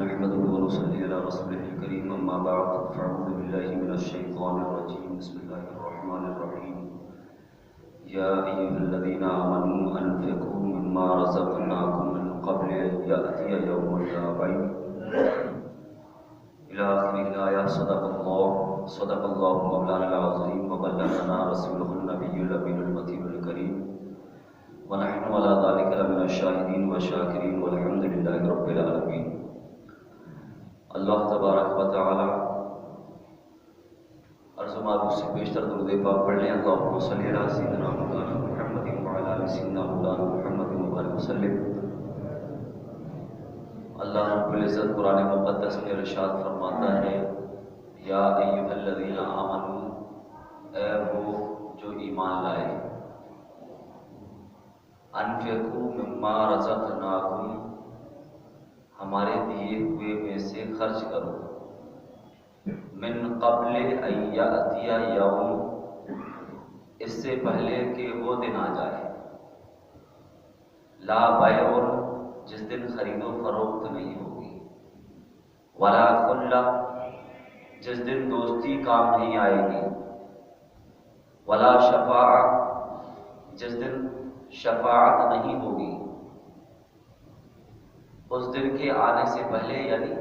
نحمده ونصلي على رسوله الكريم أما بعد فأعوذ بالله من الشيطان الرجيم بسم الله الرحمن الرحيم يا أيها الذين آمنوا أنفقوا مما رزقناكم من قبل أن يأتي يوم لا بيع إلى آخر الآية صدق الله مولانا العظيم وبلغنا رسوله النبي الأمين المتين الكريم ونحن على ذلك لمن الشاهدين والشاكرين والحمد لله رب العالمين. اللہ تبارک و تعالی عرض و معروف سے بیشتر درود پاک پڑھ لیں. اللہم صلی علی سیدنا مولانا محمد وعلی آل سیدنا مولانا محمد وبارک وسلم. اللہ رب العزت قرآن مقدس میں ارشاد فرماتا ہے یا ایھا الذین آمنوا، اے وہ جو ایمان لائے، انفقوا مما رزقناکم، ہمارے دیے ہوئے میں سے خرچ کرو، من قبل ان یأتی یوم، اس سے پہلے کہ وہ دن آ جائے، لا بیع، جس دن خرید و فروخت نہیں ہوگی، ولا خلہ، جس دن دوستی کام نہیں آئے گی، ولا شفاعہ، جس دن شفاعت نہیں ہوگی. اس دن کے آنے سے پہلے یعنی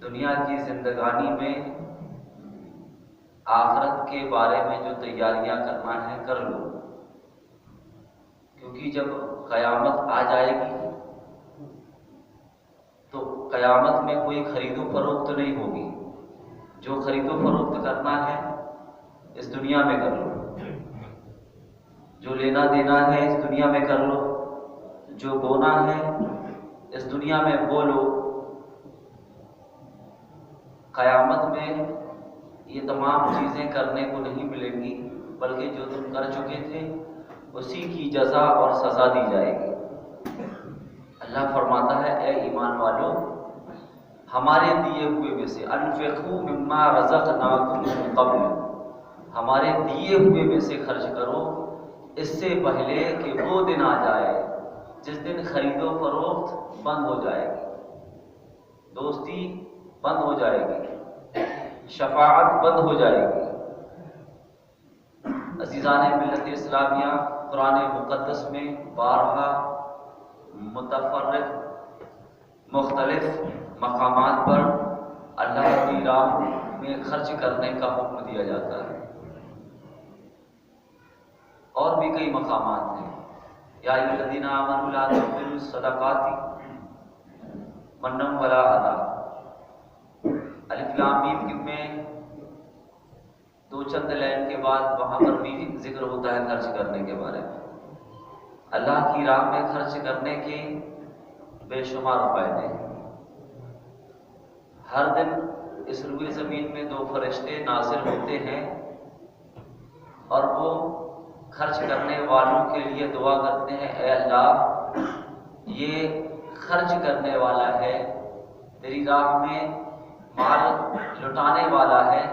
دنیا کی زندگانی میں آخرت کے بارے میں جو تیاریاں کرنا ہے کر لو، کیونکہ جب قیامت آ جائے گی تو قیامت میں کوئی خرید و فروخت نہیں ہوگی. جو خرید و فروخت کرنا ہے اس دنیا میں کر لو، جو لینا دینا ہے اس دنیا میں کر لو، جو بونا ہے اس دنیا میں بو لو. قیامت میں یہ تمام چیزیں کرنے کو نہیں ملیں گی، بلکہ جو تم کر چکے تھے اسی کی جزا اور سزا دی جائے گی. اللہ فرماتا ہے اے ایمان والو، ہمارے دیے ہوئے میں سے، انفقوا مما رزقناکم من قبل، ہمارے دیے ہوئے میں سے خرچ کرو اس سے پہلے کہ وہ دن آ جائے جس دن خرید و فروخت بند ہو جائے گی، دوستی بند ہو جائے گی، شفاعت بند ہو جائے گی. عزیزان ملت اسلامیہ، قرآن مقدس میں بارہا متفرق مختلف مقامات پر اللہ کی راہ میں خرچ کرنے کا حکم دیا جاتا ہے. اور بھی کئی مقامات ہیں. یا ایھا الذین آمنوا لا تبطلوا الصدقات منا ولا اذى. الف لام میم میں دو چند لائن کے بعد وہاں پر بھی ذکر ہوتا ہے خرچ کرنے کے بارے میں. اللہ کی راہ میں خرچ کرنے کے بے شمار فائدے ہیں. ہر دن اس روئے زمین میں دو فرشتے نازل ہوتے ہیں اور وہ خرچ کرنے والوں کے لیے دعا کرتے ہیں اے اللہ، یہ خرچ کرنے والا ہے، تیری راہ میں مال لٹانے والا ہے،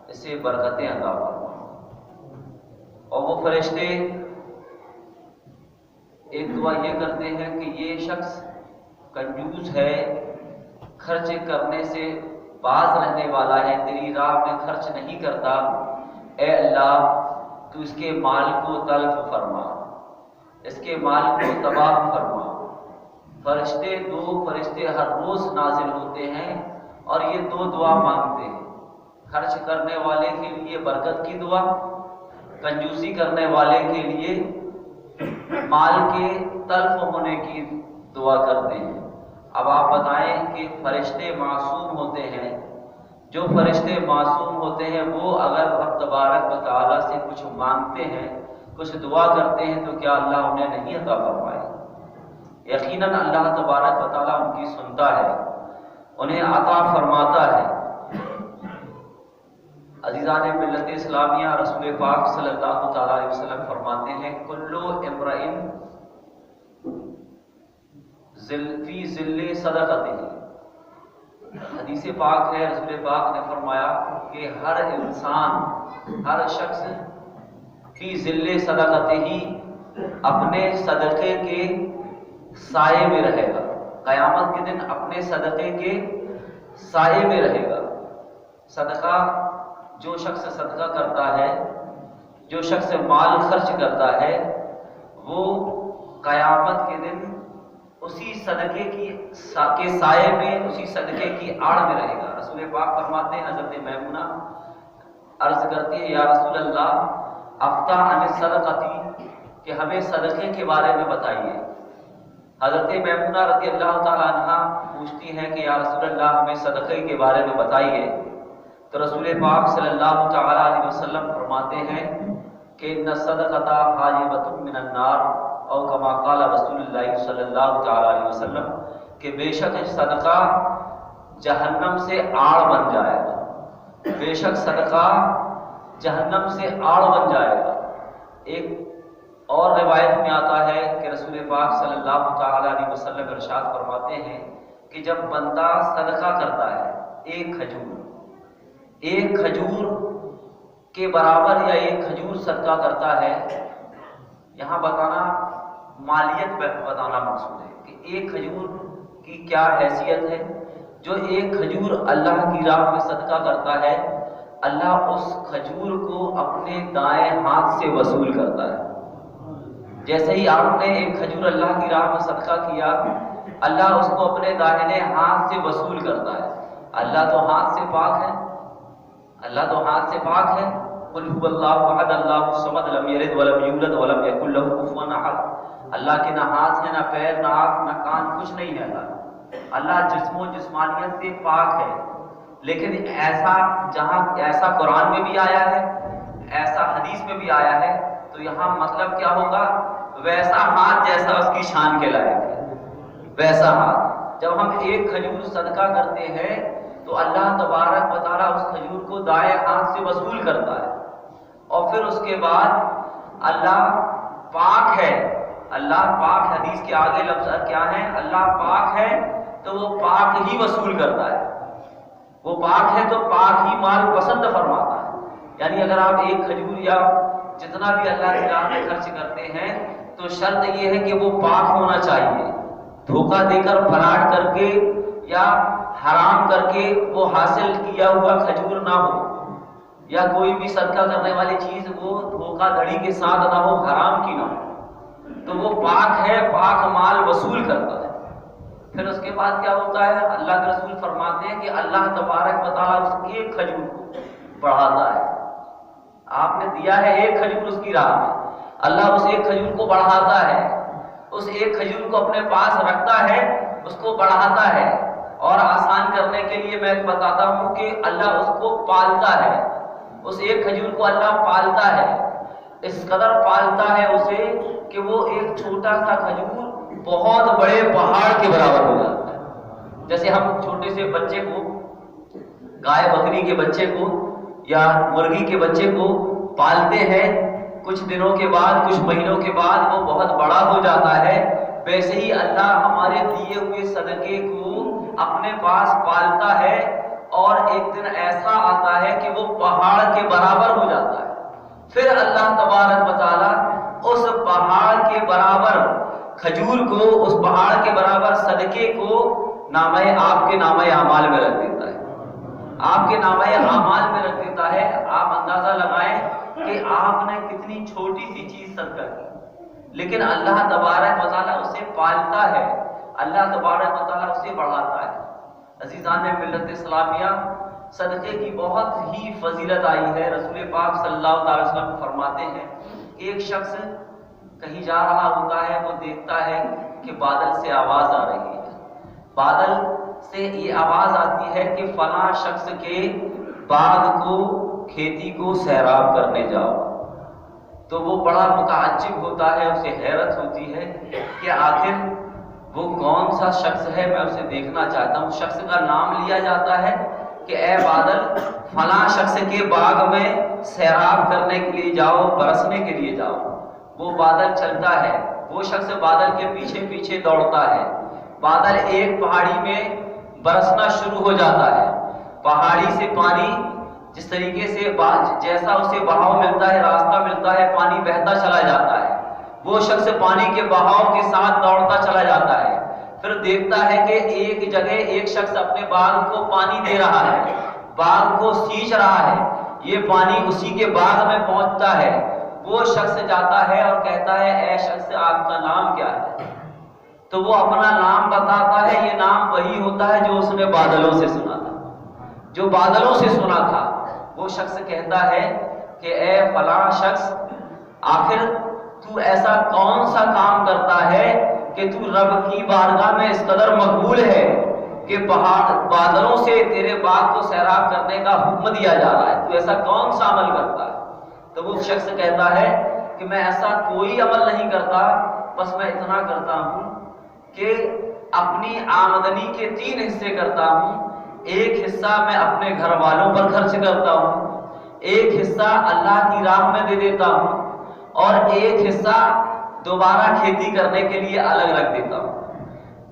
اسے برکتیں عطا فرما. اور وہ فرشتے ایک دعا یہ کرتے ہیں کہ یہ شخص کنجوس ہے، خرچ کرنے سے باز رہنے والا ہے، تیری راہ میں خرچ نہیں کرتا، اے اللہ تو اس کے مال کو تلف فرما، اس کے مال کو تباہ فرما. فرشتے دو فرشتے ہر روز نازل ہوتے ہیں اور یہ دو دعا مانگتے ہیں. خرچ کرنے والے کے لیے برکت کی دعا، کنجوسی کرنے والے کے لیے مال کے تلف ہونے کی دعا کرتے ہیں. اب آپ بتائیں کہ فرشتے معصوم ہوتے ہیں، جو فرشتے معصوم ہوتے ہیں وہ اگر رب تبارک و تعالیٰ سے کچھ مانگتے ہیں، کچھ دعا کرتے ہیں، تو کیا اللہ انہیں نہیں عطا فرمائے؟ یقیناً اللہ تبارک و تعالیٰ ان کی سنتا ہے، انہیں عطا فرماتا ہے. عزیزان ملت اسلامیہ، رسول پاک صلی اللہ تعالیٰ علیہ وسلم فرماتے ہیں کل امرئ فی ظل صدقتہ. حدیث پاک ہے، رسول پاک نے فرمایا کہ ہر انسان، ہر شخص فی ظل صدقتہ، اپنے صدقے کے سائے میں رہے گا. قیامت کے دن اپنے صدقے کے سائے میں رہے گا۔ صدقہ، جو شخص صدقہ کرتا ہے، جو شخص مال خرچ کرتا ہے، وہ قیامت کے دن اسی صدقے کے سائے میں، اسی صدقے کی آڑ میں رہے گا۔ رسول پاک فرماتے ہیں، حضرت میمونہ عرض کرتی ہے، یا رسول اللہ افتح عن الصدقۃ، کہ ہمیں صدقے کے بارے میں بتائیے۔ حضرت میمونہ رضی اللہ تعالیٰ عنہ پوچھتی ہیں کہ یا رسول اللہ ہمیں صدقے کے بارے میں بتائیے۔ تو رسول پاک صلی اللہ تعالیٰ علیہ وسلم فرماتے ہیں کہ ان الصدقۃ حاجبۃ من النار، او کما قال رسول اللہ صلی اللہ تعالیٰ علیہ وسلم، کہ بے شک صدقہ جہنم سے آڑ بن جائے گا، بے شک صدقہ جہنم سے آڑ بن جائے گا۔ ایک اور روایت میں آتا ہے کہ رسول پاک صلی اللہ تعالیٰ علیہ وسلم ارشاد فرماتے ہیں کہ جب بندہ صدقہ کرتا ہے، ایک کھجور کے برابر یا ایک کھجور صدقہ کرتا ہے، یہاں بتانا مالیت بتانا مقصود ہے کہ ایک کھجور کی کیا حیثیت ہے۔ جو ایک کھجور اللہ کی راہ میں صدقہ کرتا ہے، اللہ اس کھجور کو اپنے دائیں ہاتھ سے وصول کرتا ہے۔ جیسے ہی آپ نے ایک کھجور اللہ کی راہ میں صدقہ کیا، اللہ اس کو اپنے داہنے ہاتھ سے وصول کرتا ہے۔ اللہ تو ہاتھ سے پاک ہے، اللہ تو ہاتھ سے پاک ہے۔ قل هو اللہ احد اللہ الصمد لم یلد ولم یولد ولم یکن له کفوا احد۔ اللہ کے نہ ہاتھ ہے، نہ پیر، نہ آنکھ، نہ کان، کچھ نہیں ہے۔ اللہ جسم و جسمانیت سے پاک ہے، لیکن ایسا قرآن میں بھی آیا ہے، ایسا حدیث میں بھی آیا ہے، تو یہاں مطلب کیا ہوگا؟ ویسا ہاتھ جیسا اس کی شان کے لائق ہے، ویسا ہاتھ۔ جب ہم ایک کھجور صدقہ کرتے ہیں تو اللہ تبارک و تعالیٰ اس کھجور کو دائیں ہاتھ سے وصول کرتا ہے، اور پھر اس کے بعد اللہ پاک ہے، اللہ پاک، حدیث کے آگے لفظ کیا ہے؟ اللہ پاک ہے تو وہ پاک ہی وصول کرتا ہے، وہ پاک ہے تو پاک ہی مال پسند فرماتا ہے۔ یعنی اگر آپ ایک کھجور یا جتنا بھی اللہ کی راہ میں خرچ کرتے ہیں تو شرط یہ ہے کہ وہ پاک ہونا چاہیے، دھوکہ دے کر، فراڈ کر کے یا حرام کر کے وہ حاصل کیا ہوا کھجور نہ ہو، یا کوئی بھی صدقہ کرنے والی چیز وہ دھوکہ دھڑی کے ساتھ نہ ہو، حرام کی نہ ہو، تو وہ پاک ہے، پاک مال وصول کرتا ہے۔ پھر اس کے بعد کیا ہوتا ہے؟ اللہ کے رسول فرماتے ہیں کہ اللہ تبارک و تعالیٰ اس ایک کھجور کو بڑھاتا ہے۔ آپ نے دیا ہے ایک کھجور اس کی راہ میں، اللہ اس ایک کھجور کو بڑھاتا ہے، اس ایک کھجور کو اپنے پاس رکھتا ہے، اس کو بڑھاتا ہے۔ اور آسان کرنے کے لیے میں بتاتا ہوں کہ اللہ اس کو پالتا ہے، اس ایک کھجور کو اللہ پالتا ہے، اس قدر پالتا ہے اسے کہ وہ ایک چھوٹا سا کھجور بہت بڑے پہاڑ کے برابر ہو جاتا ہے۔ جیسے ہم چھوٹے سے بچے کو، گائے بکری کے بچے کو یا مرغی کے بچے کو پالتے ہیں، کچھ دنوں کے بعد، کچھ مہینوں کے بعد وہ بہت بڑا ہو جاتا ہے، ویسے ہی اللہ ہمارے دیے ہوئے صدقے کو اپنے پاس پالتا ہے، اور ایک دن ایسا آتا ہے کہ وہ پہاڑ کے برابر ہو جاتا ہے۔ پھر اللہ تبارک و تعالیٰ اس پہاڑ کے برابر کھجور کو، اس پہاڑ کے برابر صدقے کو آپ کے نامہ اعمال میں رکھ دیتا ہے، آپ کے نامہ اعمال میں رکھ دیتا ہے۔ آپ اندازہ لگائیں کہ آپ نے کتنی چھوٹی سی چیز صدقہ کی، لیکن اللہ تبارک و تعالیٰ اسے پالتا ہے، اللہ تبارک و تعالیٰ اسے بڑھاتا ہے۔ عزیزان ملت اسلامیہ، صدقے کی بہت ہی فضیلت آئی ہے۔ رسول پاک صلی اللہ علیہ وسلم فرماتے ہیں کہ ایک شخص کہیں جا رہا ہوتا ہے، وہ دیکھتا ہے کہ بادل سے آواز آ رہی ہے، بادل سے یہ آواز آتی ہے کہ فلاں شخص کے باغ کو، کھیتی کو سیراب کرنے جاؤ۔ تو وہ بڑا متعجب ہوتا ہے، اسے حیرت ہوتی ہے کہ آخر وہ کون سا شخص ہے، میں اسے دیکھنا چاہتا ہوں۔ شخص کا نام لیا جاتا ہے کہ اے بادل، فلاں شخص کے باغ میں سیراب کرنے کے لیے جاؤ، برسنے کے لیے جاؤ۔ وہ بادل چلتا ہے، وہ شخص بادل کے پیچھے پیچھے دوڑتا ہے، بادل ایک پہاڑی میں برسنا شروع ہو جاتا ہے، پہاڑی سے پانی جس طریقے سے جیسا اسے بہاؤ ملتا ہے، راستہ ملتا ہے، پانی بہتا چلا جاتا ہے، وہ شخص پانی کے بہاؤ کے ساتھ دوڑتا چلا جاتا ہے۔ پھر دیکھتا ہے کہ ایک جگہ ایک شخص اپنے باغ کو پانی دے رہا ہے، باغ کو سینچ رہا ہے، یہ پانی اسی کے باغ میں پہنچتا ہے، وہ شخص جاتا ہے اور کہتا ہے اے شخص آپ کا نام کیا ہے؟ تو وہ اپنا نام بتاتا ہے، یہ نام وہی ہوتا ہے جو اس نے بادلوں سے سنا تھا، جو بادلوں سے سنا تھا۔ وہ شخص کہتا ہے کہ اے فلاں شخص، آخر تو ایسا کون سا کام کرتا ہے کہ تو رب کی بارگاہ میں اس قدر مقبول ہے کہ بادلوں سے تیرے باغ کو سیراب کرنے کا حکم دیا جا رہا ہے، تو ایسا کون سا عمل کرتا ہے؟ تو وہ شخص کہتا ہے کہ میں ایسا کوئی عمل نہیں کرتا، بس میں اتنا کرتا ہوں کہ اپنی آمدنی کے 3 حصے کرتا ہوں، ایک حصہ میں اپنے گھر والوں پر خرچ کرتا ہوں، ایک حصہ اللہ کی راہ میں دے دیتا ہوں، اور ایک حصہ دوبارہ کھیتی کرنے کے لیے الگ رکھ دیتا ہوں۔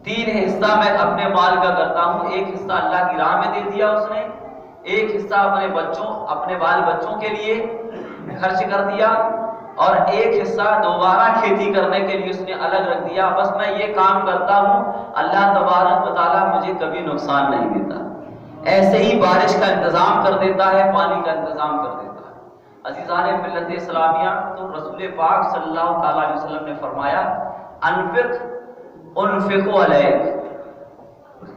3 حصہ میں اپنے مال کا کرتا ہوں، ایک حصہ اللہ کی راہ میں دے دیا اس نے، ایک حصہ اپنے بال بچوں کے لیے خرچ کر دیا، اور ایک حصہ دوبارہ کھیتی کرنے کے لیے اس نے الگ رکھ دیا۔ بس میں یہ کام کرتا ہوں، اللہ تبارک و تعالیٰ مجھے کبھی نقصان نہیں دیتا، ایسے ہی بارش کا انتظام کر دیتا ہے، پانی کا انتظام کر دیتا ہے۔ عزیزان ملت اسلامیہ، تو رسول پاک صلی اللہ تعالیٰ علیہ وسلم نے فرمایا انفق علیک،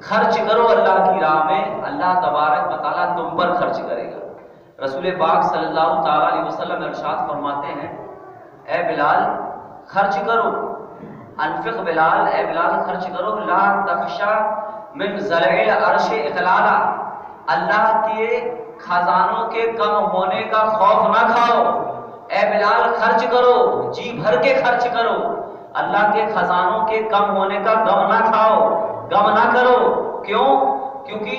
خرچ کرو اللہ کی راہ میں، اللہ تبارک و تعالیٰ تم پر خرچ کرے گا۔ رسول پاک صلی اللہ تعالیٰ علیہ وسلم ارشاد فرماتے ہیں اے بلال خرچ کرو، انفق بلال، اے بلال خرچ کرو، لا تخشا من زرع العرش اخلالا، اللہ کے خزانوں کے کم ہونے کا خوف نہ کھاؤ، اے بلال خرچ کرو، جی بھر کے خرچ کرو، اللہ کے خزانوں کے کم ہونے کا غم نہ کھاؤ، غم نہ کرو۔ کیوں؟ کیونکہ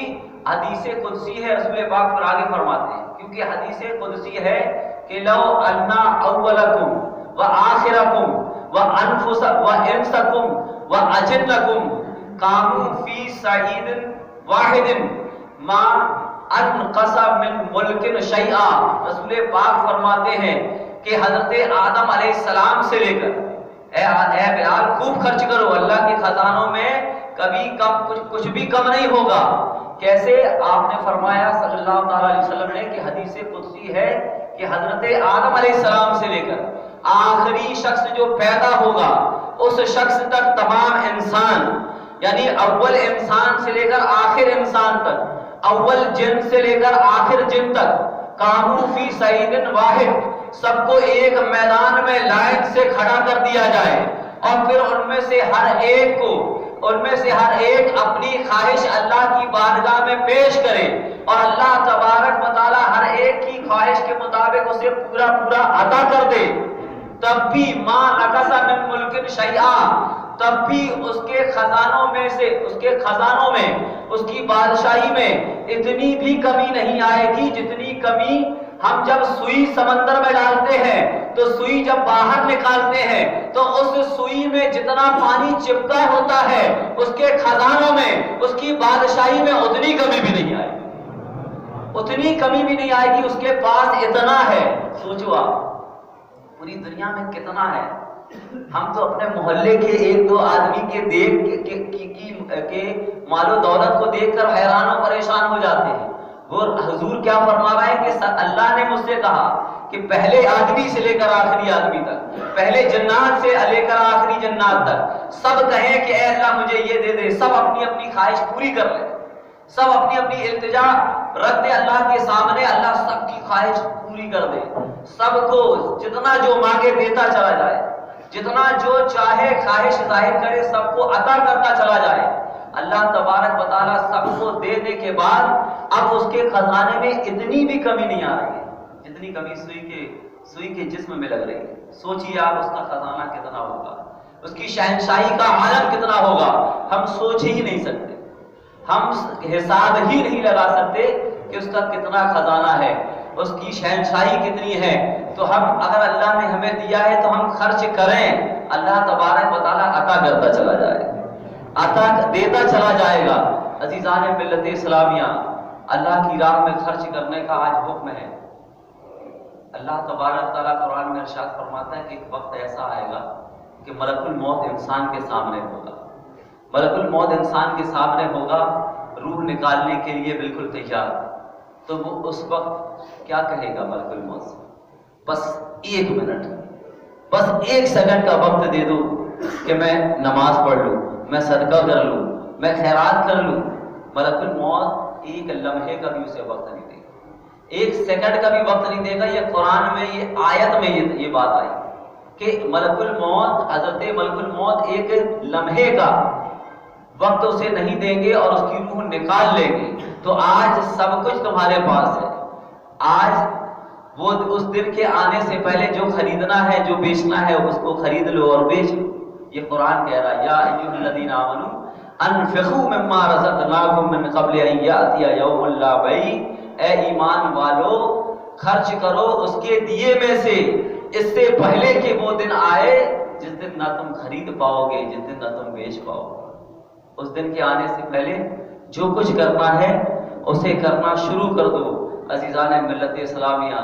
حدیث قدسی ہے، رسول پاک پھر آگے فرماتے ہیں، کیونکہ حدیث قدسی ہے کہ لو انا اولکم وآخرکم وانفسکم واجنکم قاموا فی صعید واحد ما انقص من ملک شیئا، رسول پاک فرماتے ہیں کہ حضرت آدم علیہ السلام سے لے کر اے بلال خوب خرچ کرو، اللہ کے خزانوں میں کبھی کچھ بھی کم نہیں ہوگا۔ کیسے؟ آپ نے فرمایا صلی اللہ تعالیٰ علیہ وسلم نے کہ حدیث قدسی ہے کہ حضرت آدم علیہ السلام سے لے کر آخری شخص جو پیدا ہوگا اس شخص تک تمام انسان، یعنی اول انسان سے لے کر آخر انسان تک، اول جن سے لے کر آخر جن تک، قاموا فی صعید واحد، سب کو ایک میدان میں لائن سے کھڑا کر دیا جائے، اور پھر ان میں سے ہر ایک اپنی خواہش اللہ کی بارگاہ میں پیش کرے، اور اللہ تبارک و تعالی ہر ایک کی خواہش کے مطابق اسے پورا عطا کر دے، تب بھی ما نقص من ملک شیئا، تب بھی اس کے خزانوں میں اس کی بادشاہی میں اتنی بھی کمی نہیں آئے گی جتنی کمی ہم جب سوئی سمندر میں ڈالتے ہیں تو سوئی جب باہر نکالتے ہیں تو اس سوئی میں جتنا پانی چپکا ہوتا ہے اس کے خزانوں میں، اس کی بادشاہی میں اتنی کمی بھی نہیں آئے گی، اتنی کمی بھی نہیں آئے گی، اس کے پاس اتنا ہے۔ سوچو آپ پوری دنیا میں کتنا ہے، ہم تو اپنے محلے کے 1-2 آدمی کے مال و دولت کو دیکھ کر حیران و پریشان ہو جاتے ہیں۔ وہ حضور کیا فرما رہا ہے کہ اللہ نے مجھ سے کہا کہ پہلے آدمی سے لے کر آخری آدمی تک، پہلے جنات سے لے کر آخری جنات تک سب کہیں کہ اے اللہ مجھے یہ دے دے، سب اپنی اپنی خواہش پوری کر لیں، سب اپنی اپنی التجا رکھ دے اللہ کے سامنے، اللہ سب کی خواہش پوری کر دے، سب کو جتنا جو مانگے دیتا چلا جائے، جتنا جو چاہے خواہش ظاہر کرے سب کو عطا کرتا چلا جائے۔ اللہ تبارک و تعالیٰ سب کو دینے کے بعد اب اس کے خزانے میں اتنی بھی کمی نہیں آ رہی ہے جتنی کمی سوئی کے جسم میں لگ رہی ہے۔ سوچیے آپ اس کا خزانہ کتنا ہوگا، اس کی شہنشاہی کا عالم کتنا ہوگا، ہم سوچ ہی نہیں سکتے، ہم حساب ہی نہیں لگا سکتے کہ اس کا کتنا خزانہ ہے، اس کی شہنشاہی کتنی ہے۔ تو ہم اگر اللہ نے ہمیں دیا ہے تو ہم خرچ کریں، اللہ تبارک و تعالیٰ عطا کرتا چلا جائے، عطا دیتا چلا جائے گا۔ عزیزان ملت اسلامیہ، اللہ کی راہ میں خرچ کرنے کا آج حکم ہے۔ اللہ تبارک تعالیٰ قرآن میں ارشاد فرماتا ہے کہ ایک وقت ایسا آئے گا کہ ملک الموت انسان کے سامنے ہوگا، ملک الموت انسان کے سامنے ہوگا، روح نکالنے کے لیے بالکل تیار، تو وہ اس وقت کیا کہے گا ملک الموت سے؟ بس 1 منٹ، بس 1 سیکنڈ کا وقت دے دو کہ میں نماز پڑھ لوں، میں صدقہ کر لوں، میں خیرات کر لوں۔ ملک الموت 1 لمحے کا بھی اسے وقت نہیں دے گا، 1 سیکنڈ کا بھی وقت نہیں دے گا۔ یہ قرآن میں، یہ آیت میں یہ بات آئی کہ ملک الموت، حضرت ملک الموت 1 لمحے کا وقت اسے نہیں دیں گے اور اس کی روح نکال لیں گے۔ تو آج سب کچھ تمہارے پاس ہے، آج وہ اس دن کے آنے سے پہلے جو خریدنا ہے، جو بیچنا ہے، اس کو خرید لو اور بیچ لو۔ یہ قرآن کہہ رہا ہے یا ایھا الذین آمنوا انفقوا مما رزقناکم من قبل ان یاتی یوم لا بیع، اے ایمان والو خرچ کرو اس کے دیے میں سے، اس سے پہلے کہ وہ دن آئے جس دن نہ تم خرید پاؤ گے، جس دن نہ تم بیچ پاؤ گے۔ اس دن کے آنے سے پہلے جو کچھ کرنا ہے اسے کرنا شروع کر دو۔ عزیزان ملت اسلامیہ،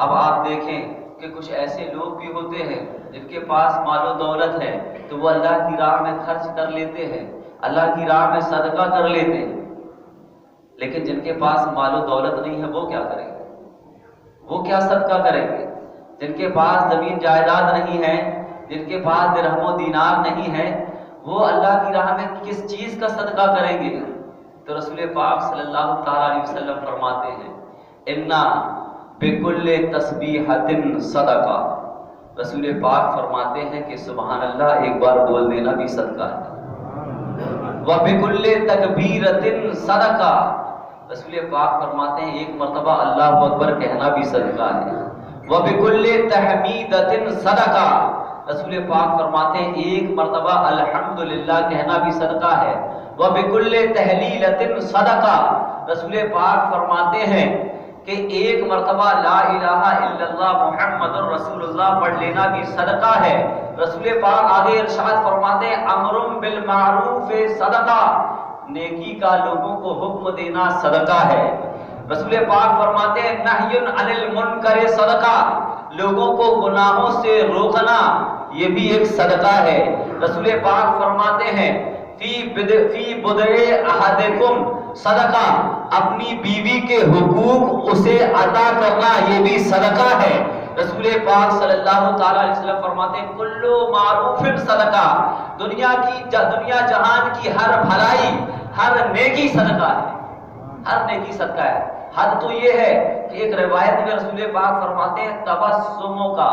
اب آپ دیکھیں کہ کچھ ایسے لوگ بھی ہوتے ہیں جن کے پاس مال و دولت ہے تو وہ اللہ کی راہ میں خرچ کر لیتے ہیں، اللہ کی راہ میں صدقہ کر لیتے ہیں، لیکن جن کے پاس مال و دولت نہیں ہے وہ کیا کریں گے؟ وہ کیا صدقہ کریں گے؟ جن کے پاس زمین جائیداد نہیں ہے، جن کے پاس درہم و دینار نہیں ہے، وہ اللہ کی راہ میں کس چیز کا صدقہ کریں گے؟ تو رسول پاک صلی اللہ تعالیٰ علیہ وسلم فرماتے ہیں اِنَّا بِكُلِّ تَسْبِیحَةٍ صدقہ۔ رسول پاک فرماتے ہیں کہ سبحان اللہ ایک بار بول دینا بھی صدقہ ہے، وَبِكُلِّ تَکْبِیرَةٍ صدقہ۔ رسول پاک فرماتے ہیں ایک مرتبہ اللہ اکبر کہنا بھی صدقہ ہے، وَبِكُلِّ تَحْمِیدَةٍ صدقہ۔ رسول پاک فرماتے ہیں ایک مرتبہ الحمدللہ کہنا بھی صدقہ ہے، وَبِكُلِّ تَحْلِیلَةٍ صدقہ۔ رسول پاک فرماتے ہیں کہ ایک مرتبہ لا الہ الا اللہ محمد رسول اللہ پڑھ لینا بھی صدقہ ہے۔ رسول پاک آگے ارشاد فرماتے ہیں امر بالمعروف صدقہ، نیکی کا لوگوں کو حکم دینا صدقہ ہے۔ رسول پاک فرماتے ہیں نہی عن المنکر صدقہ، لوگوں کو گناہوں سے روکنا یہ بھی ایک صدقہ ہے۔ رسول پاک فرماتے ہیں فی بدع احدکم صدقہ، اپنی بیوی کے حقوق اسے ادا کرنا یہ بھی صدقہ ہے۔ رسول پاک صلی اللہ تعالیٰ علیہ وسلم فرماتے ہیں کل معروف صدقہ، دنیا جہان کی ہر بھلائی، ہر نیکی صدقہ ہے، ہر نیکی صدقہ ہے۔ حد تو یہ ہے کہ ایک روایت میں رسول پاک فرماتے ہیں تبسموں کا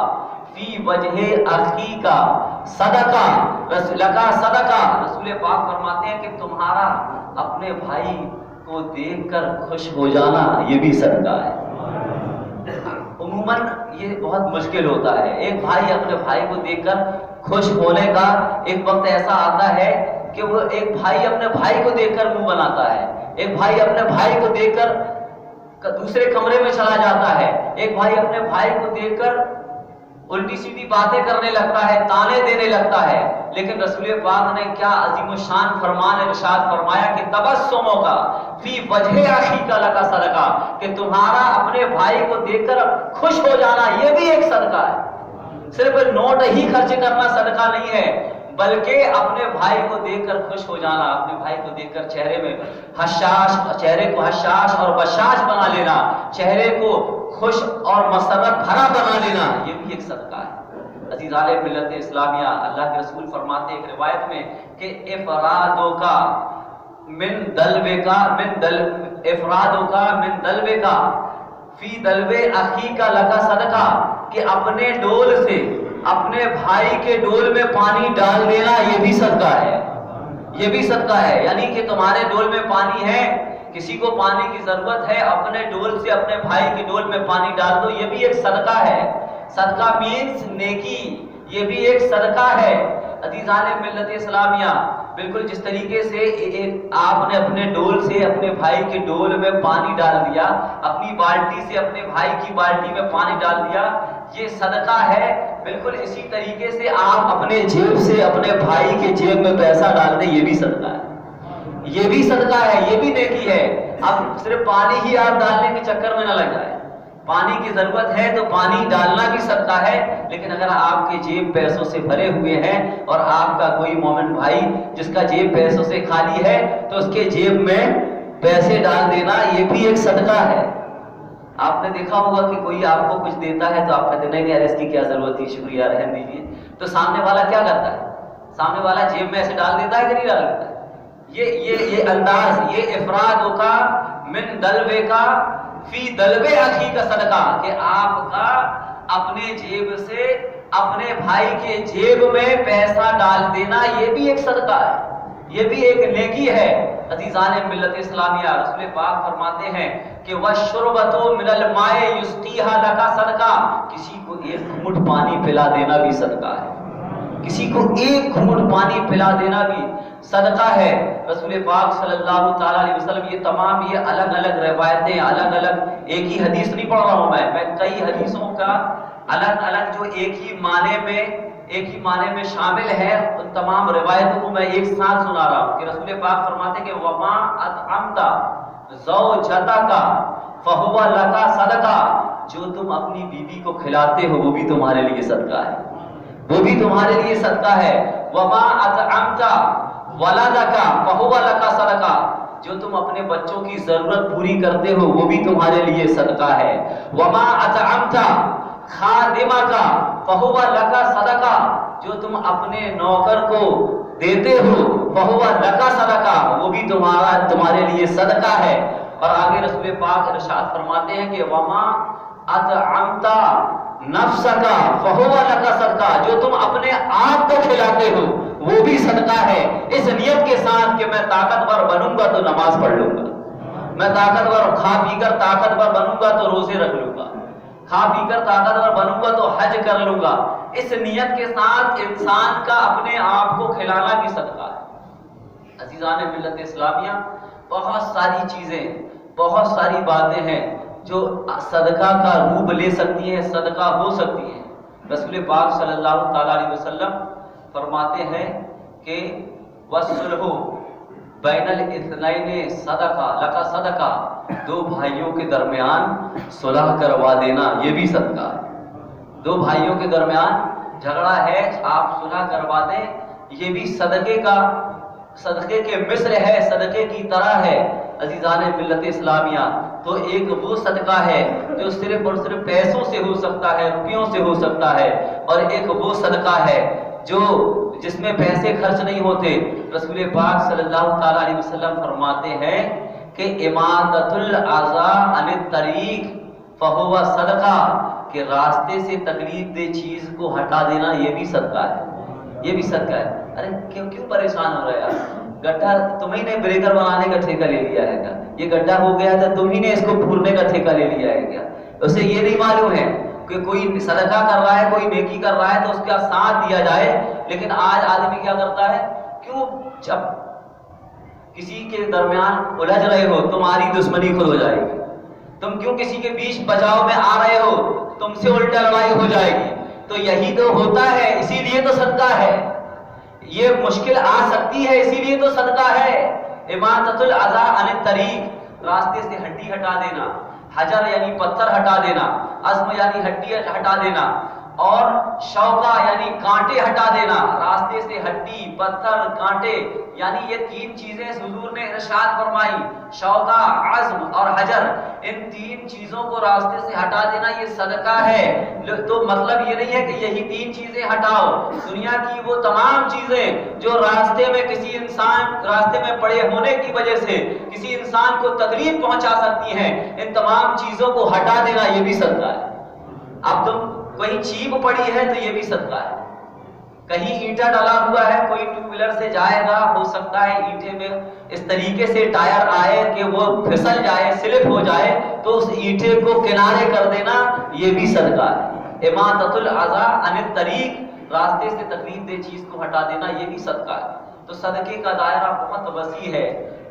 فی وجہ اخی کا صدقہ، لکا صدقہ۔ رسول پاک فرماتے ہیں کہ تمہارا اپنے بھائی کو دیکھ کر خوش ہو جانا یہ بھی صدقہ ہے۔ عموماً یہ بہت مشکل ہوتا ہے، ایک بھائی اپنے بھائی کو دیکھ کر خوش ہونے کا ایک وقت ایسا آتا ہے کہ وہ ایک بھائی اپنے بھائی کو دیکھ کر منہ بناتا ہے، ایک بھائی اپنے بھائی کو دیکھ کر دوسرے کمرے میں چلا جاتا ہے، ایک بھائی اپنے بھائی کو دیکھ کر الٹی سیدھی باتیں کرنے لگتا ہے، تانے دینے لگتا ہے۔ لیکن رسول پاک نے کیا عظیم الشان فرمان ارشاد فرمایا کہ تبسموں کا فی وجہ اخی کا لکا صدقہ، کہ تمہارا اپنے بھائی کو دیکھ کر خوش ہو جانا یہ بھی ایک صدقہ ہے۔ صرف نوٹ ہی خرچ کرنا صدقہ نہیں ہے، بلکہ اپنے بھائی کو دیکھ کر خوش ہو جانا، اپنے بھائی کو دیکھ کر چہرے کو حشاش اور بشاش بنا لینا، چہرے کو خوش اور مسرت بھرا بنا لینا یہ بھی ایک صدقہ ہے۔ عزیزان ملت اسلامیہ، اللہ کے رسول فرماتے ہیں ایک روایت میں کہ افرادوں کا من دلوے کا فی دلوے اخی کا لگا صدقہ، کہ اپنے ڈول سے اپنے بھائی کے ڈول میں پانی ڈال دینا یہ بھی صدقہ ہے، یہ بھی صدقہ ہے۔ یعنی کہ تمہارے ڈول میں پانی ہے، کسی کو پانی کی ضرورت ہے، اپنے ڈول سے اپنے بھائی کی ڈول میں پانی ڈال دو یہ بھی ایک صدقہ ہے۔ صدقہ مینز نیکی، یہ بھی ایک صدقہ ہے۔ عزیزان ملت اسلامیہ، بالکل جس طریقے سے آپ نے اپنے ڈول سے اپنے بھائی کے ڈول میں پانی ڈال دیا، اپنی بالٹی سے اپنے بھائی کی بالٹی میں پانی ڈال دیا، یہ صدقہ ہے۔ بالکل اسی طریقے سے آپ اپنے جیب سے اپنے بھائی کے جیب میں پیسہ ڈال دیں یہ بھی صدقہ ہے، یہ بھی صدقہ ہے، یہ بھی نیکی ہے۔ اب صرف پانی ہی آپ ڈالنے کے چکر میں نہ لگ جائے، پانی کی ضرورت ہے تو پانی ڈالنا بھی صدقہ ہے، لیکن اگر آپ کے جیب پیسوں سے بھرے ہوئے ہیں اور آپ کا کوئی مومن بھائی جس کا جیب پیسوں سے خالی ہے تو اس کے جیب میں پیسے ڈال دینا یہ بھی ایک صدقہ ہے۔ آپ نے دیکھا ہوگا کہ کوئی آپ کو کچھ دیتا ہے تو آپ کہتے نہیں یار اس کی کیا ضرورت تھی، شکریہ رہنے دیجیے، تو سامنے والا کیا کرتا ہے؟ سامنے والا جیب میں ایسے ڈال دیتا ہے کہ نہیں ڈال دیتا ہے؟ یہ انداز، یہ افراد کا من دلوے کا فی دلوے اخی کا صدقہ، کہ آپ کا اپنے جیب سے اپنے بھائی کے جیب میں پیسہ ڈال دینا یہ بھی ایک صدقہ ہے، یہ بھی ایک نیکی ہے۔ عزیزان ملت اسلامیہ، رسول پاک فرماتے ہیں کہ وَالشُّرْبَةُ مِنَ الْمَاءِ يُسْقِيهَا لَكَ صدقہ، کسی کو ایک گھونٹ پانی پلا دینا بھی صدقہ ہے، کسی کو ایک گھونٹ پانی پلا دینا بھی صدقہ ہے۔ رسول پاک صلی اللہ تعالیٰ علیہ وسلم، یہ تمام یہ الگ الگ روایتیں، الگ الگ، ایک ہی حدیث نہیں پڑھ رہا ہوں میں کئی حدیثوں کا الگ الگ جو ایک ہی معنی میں شامل ہے، ان تمام روایتوں کو میں ایک ساتھ سنا رہا ہوں کہ رسول پاک فرماتے ہیں کہ وَمَا أَطْعَمْتَ زَوْجَتَكَ فَهُوَ لَكَ صَدَقَہ، جو تم اپنی بیوی کو کھلاتے ہو وہ بھی تمہارے لیے صدقہ ہے، وہ بھی تمہارے لیے صدقہ ہے۔ وَمَا أَطْعَمْتَ وَلَدَكَ فَهُوَ لَكَ صَدَقَہ، جو تم اپنے بچوں کی ضرورت پوری کرتے ہو وہ بھی تمہارے لیے صدقہ ہے۔ وَمَا أَطْعَمْتَ خَادِمَكَ فَهُوَ لَكَ صَدَقَہ، جو تم اپنے نوکر کو دیتے ہو فَهُوَ لَكَ صَدَقَہ، وہ بھی تمہارے لیے صدقہ ہے۔ اور آگے رسول پاک ارشاد فرماتے ہیں کہ وَمَا أَطْعَمْتَ نَفْسَكَ فَهُوَ لَكَ صَدَقَہ، جو تم اپنے آپ کو کھلاتے ہو وہ بھی صدقہ ہے، اس نیت کے ساتھ کہ میں طاقتور بنوں گا تو نماز پڑھ لوں گا، میں طاقتور کھا پی کر طاقتور بنوں گا تو روزے رکھ لوں گا، کھا پی کر طاقتور بنوں گا تو حج کر لوں گا۔ اس نیت کے ساتھ انسان کا اپنے آپ کو کھلانا بھی صدقہ ہے۔ عزیزان ملت اسلامیہ، بہت ساری چیزیں، بہت ساری باتیں ہیں جو صدقہ کا روپ لے سکتی ہیں، صدقہ ہو سکتی ہیں۔ رسول پاک صلی اللہ تعالیٰ علیہ وسلم فرماتے ہیں کہ وَالصُّلْحُ بین الاثنین صدقہ لَکَ صدقہ، دو بھائیوں کے درمیان صلح کروا دینا یہ بھی صدقہ ہے۔ دو بھائیوں کے درمیان جھگڑا ہے، آپ صلح کروا دیں، یہ بھی صدقے کے مثل ہے، صدقے کی طرح ہے۔ عزیزان ملت اسلامیہ، تو ایک وہ صدقہ ہے جو صرف اور صرف پیسوں سے ہو سکتا ہے، روپیوں سے ہو سکتا ہے، اور ایک وہ صدقہ ہے جس میں پیسے خرچ نہیں ہوتے۔ رسول پاک صلی اللہ تعالیٰ علیہ وسلم فرماتے ہیں کہ اماطۃ الاذی عن الطریق فہو صدقہ، کہ راستے سے تکلیف دہ چیز کو ہٹا دینا یہ بھی صدقہ ہے، یہ بھی صدقہ ہے۔ ارے کیوں پریشان ہو رہے ہیں؟ گڈھا تمہیں نے بریکر بنانے کا ٹھیکہ لے لیا ہے کیا؟ یہ گڈھا ہو گیا تھا تمہیں نے اس کو پھورنے کا ٹھیکہ لے لیا ہے کیا؟ اسے یہ نہیں معلوم ہے کہ کوئی صدقہ کر رہا ہے، کوئی نیکی کر رہا ہے تو اس کا ساتھ دیا جائے، لیکن آج آدمی کیا کرتا ہے؟ کیوں جب کسی کے درمیان الجھ رہے ہو تمہاری دشمنی خود ہو جائے گی، تم کیوں کسی کے بیچ بچاؤ میں آ رہے ہو تم سے الٹا لڑائی ہو جائے گی، تو یہی تو ہوتا ہے، اسی لیے تو صدقہ ہے۔ یہ مشکل آ سکتی ہے اسی لیے تو صدقہ ہے۔ اماطۃ الاذی عن الطریق، راستے سے ہڈی ہٹا دینا، حجر یعنی پتھر ہٹا دینا، عظم یعنی ہڈی ہٹا دینا، اور شوکہ یعنی کانٹے ہٹا دینا۔ راستے سے ہڈی، پتھر، کانٹے، یعنی یہ تین چیزیں حضور نے ارشاد فرمائی، شوکہ، عظم اور حجر، ان تین چیزوں کو راستے سے ہٹا دینا یہ صدقہ ہے۔ تو مطلب یہ نہیں ہے کہ یہی تین چیزیں ہٹاؤ، دنیا کی وہ تمام چیزیں جو راستے میں کسی انسان راستے میں پڑے ہونے کی وجہ سے کسی انسان کو تکلیف پہنچا سکتی ہیں، ان تمام چیزوں کو ہٹا دینا یہ بھی صدقہ ہے۔ اب تم کہیں چیپ پڑی ہے تو یہ بھی صدقہ ہے، کہیں اینٹا ڈلا ہوا ہے، کوئی ٹو ویلر سے جائے گا، ہو سکتا ہے اینٹے میں اس طریقے سے ٹائر آئے کہ وہ پھسل جائے، سلپ ہو جائے، تو اس اینٹے کو کنارے کر دینا یہ بھی صدقہ ہے۔ اماطۃ الاذی عن الطریق، راستے سے تکلیف دہ چیز کو ہٹا دینا یہ بھی صدقہ ہے۔ تو صدقے کا دائرہ بہت وسیع ہے۔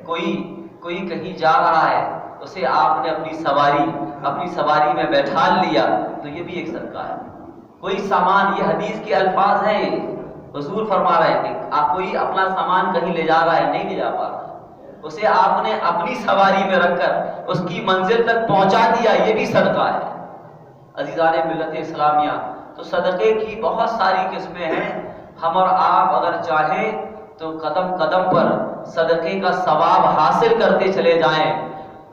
کوئی کہیں جا رہا ہے، اسے آپ نے اپنی سواری میں بیٹھا لیا تو یہ بھی ایک صدقہ ہے۔ کوئی سامان، یہ حدیث کے الفاظ ہیں، حضور فرما رہے ہیں کہ آپ کوئی اپنا سامان کہیں لے جا رہا ہے، نہیں لے جا پا رہا، اسے آپ نے اپنی سواری میں رکھ کر اس کی منزل تک پہنچا دیا، یہ بھی صدقہ ہے۔ عزیزان ملت اسلامیہ، تو صدقے کی بہت ساری قسمیں ہیں. ہم اور آپ اگر چاہیں تو قدم قدم پر صدقے کا ثواب حاصل کرتے چلے جائیں.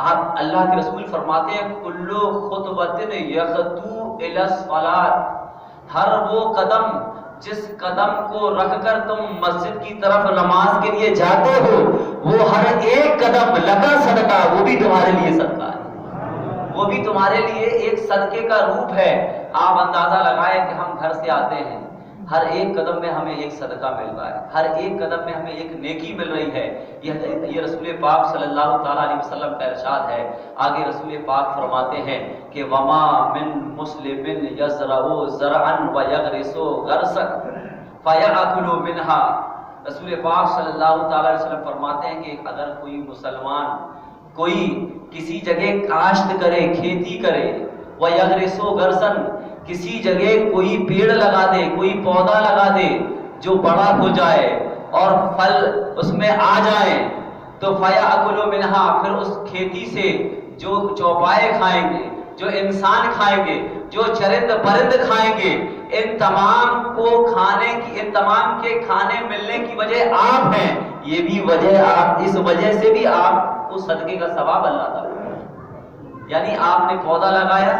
آپ اللہ کے رسول فرماتے ہیں کلو خطبۃ یخطو الی الصلاۃ، ہر وہ قدم جس قدم کو رکھ کر تم مسجد کی طرف نماز کے لیے جاتے ہو، وہ ہر ایک قدم لگا صدقہ، وہ بھی تمہارے لیے صدقہ ہے، وہ بھی تمہارے لیے ایک صدقے کا روپ ہے. آپ اندازہ لگائیں کہ ہم گھر سے آتے ہیں، ہر ایک قدم میں ہمیں ایک صدقہ مل رہا ہے، ہر ایک قدم میں ہمیں ایک نیکی مل رہی ہے. یہ رسول پاک صلی اللہ تعالیٰ علیہ وسلم کا ارشاد ہے. آگے رسول پاک فرماتے ہیں کہ وما من مسلم یزرع زرعا ویغرس غرسا فیأکل منہا. رسول پاک صلی اللہ تعالیٰ علیہ وسلم فرماتے ہیں کہ اگر کوئی مسلمان کوئی کسی جگہ کاشت کرے، کھیتی کرے، ویغرس غرسا، کسی جگہ کوئی پیڑ لگا دے، کوئی پودا لگا دے جو بڑا ہو جائے اور پھل اس میں آ جائیں، تو فَيَأْكُلُ مِنْهَا، پھر اس کھیتی سے جو چوپائے کھائیں گے، جو انسان کھائیں گے، جو چرند پرند کھائیں گے، ان تمام کو کھانے کی، ان تمام کے کھانے ملنے کی وجہ آپ ہیں. یہ بھی وجہ، آپ اس وجہ سے بھی آپ کو صدقے کا ثواب اللہ تعالیٰ. یعنی آپ نے پودا لگایا،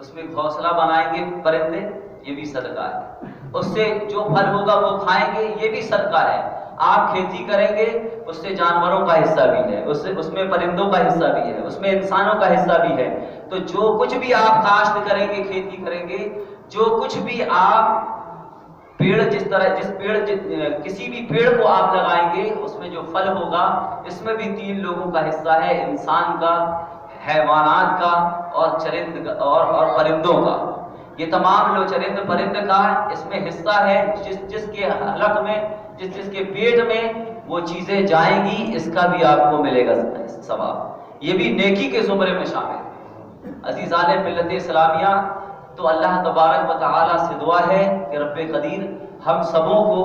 اس میں گھونسلہ بنائیں گے پرندے، یہ بھی صدقہ ہے. اس سے جو پھل ہوگا وہ کھائیں گے، یہ بھی صدقہ ہے. آپ کھیتی کریں گے، اس سے جانوروں کا حصہ بھی ہے، اس میں پرندوں کا حصہ بھی ہے، اس میں انسانوں کا حصہ بھی ہے. تو جو کچھ بھی آپ کاشت کریں گے، کھیتی کریں گے، جو کچھ بھی آپ پیڑ کسی بھی پیڑ کو آپ لگائیں گے، اس میں جو پھل ہوگا، اس میں بھی 3 لوگوں کا حصہ ہے، انسان کا، حیوانات کا اور چرند اور پرندوں کا. یہ تمام لوگ چرند پرند کا اس میں حصہ ہے. جس کے حلق میں، جس کے پیٹ میں وہ چیزیں جائیں گی، اس کا بھی آپ کو ملے گا ثواب. یہ بھی نیکی کے زمرے میں شامل ہے. عزیزان ملت اسلامیہ، تو اللہ تبارک و تعالی سے دعا ہے کہ رب قدیر ہم سبوں کو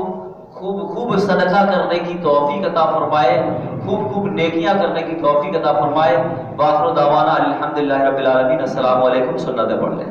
خوب خوب صدقہ کرنے کی توفیق عطا فرمائے، خوب خوب نیکیاں کرنے کی توفیق عطا فرمائے. وآخر دعوانا الحمدللہ رب العالمین. السلام علیکم. سنتیں پڑھ لیں.